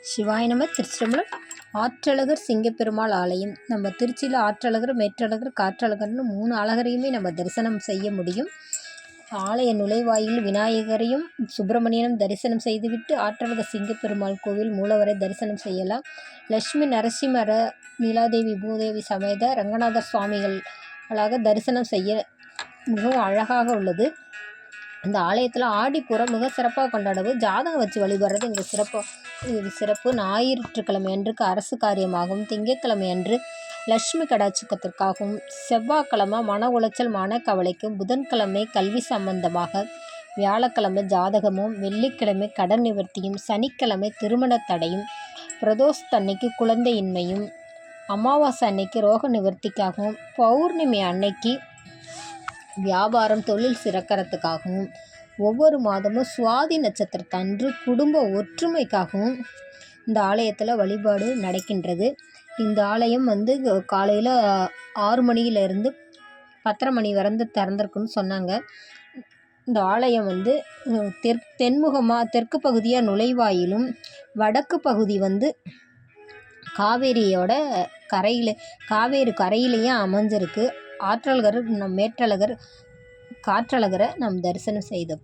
சிவாய நம. திருச்சிற்றம்பலம். ஆற்றழகர் சிங்கப்பெருமாள் ஆலயம். நம்ம திருச்சியில் ஆற்றழகர், மேற்றழகர், காற்றழகர்னு 3 அழகரையுமே நம்ம தரிசனம் செய்ய முடியும். ஆலய நுழைவாயில் விநாயகரையும் சுப்பிரமணியனும் தரிசனம் செய்துவிட்டு ஆற்றழகர் சிங்கப்பெருமாள் கோவில் மூலவரை தரிசனம் செய்யலாம். லட்சுமி நரசிம்மர நீலாதேவி பூதேவி சமேத ரங்கநாதர் சுவாமிகளாக தரிசனம் செய்ய மிகவும் அழகாக உள்ளது. இந்த ஆலயத்தில் ஆடிப்புறம் மிக சிறப்பாக கொண்டாடுவது. ஜாதகம் வச்சு வழிபடுறது இங்கே சிறப்பு. ஞாயிற்றுக்கிழமை அன்றுக்கு அரசு காரியமாகவும், திங்கட்கிழமை அன்று லட்சுமி கடாட்சத்திற்காகவும், செவ்வாய்க்கிழமை மன உளைச்சல் மனக்கவலைக்கும், புதன்கிழமை கல்வி சம்பந்தமாக, வியாழக்கிழமை ஜாதகமும், வெள்ளிக்கிழமை கடன் நிவர்த்தியும், சனிக்கிழமை திருமண தடையும், பிரதோஷத்தன்னைக்கு குழந்தையின்மையும், அமாவாசை அன்னைக்கு ரோக நிவர்த்திக்காகவும், பௌர்ணமி அன்னைக்கு வியாபாரம் தொழில் சிறக்கிறதுக்காகவும், ஒவ்வொரு மாதமும் சுவாதி நட்சத்திரத்தன்று குடும்ப ஒற்றுமைக்காகவும் இந்த ஆலயத்தில் வழிபாடு நடக்கின்றது. இந்த ஆலயம் காலையில் 6 மணியிலிருந்து 10:30 மணி வரை திறந்திருக்குன்னு சொன்னாங்க. இந்த ஆலயம் தெற்கு பகுதியாக நுழைவாயிலும், வடக்கு பகுதி காவேரியோட காவேரி கரையிலேயே அமைஞ்சிருக்கு. ஆற்றழகர் மேற்றழகர் காற்றழகரை நாம் தரிசனம் செய்தோம்.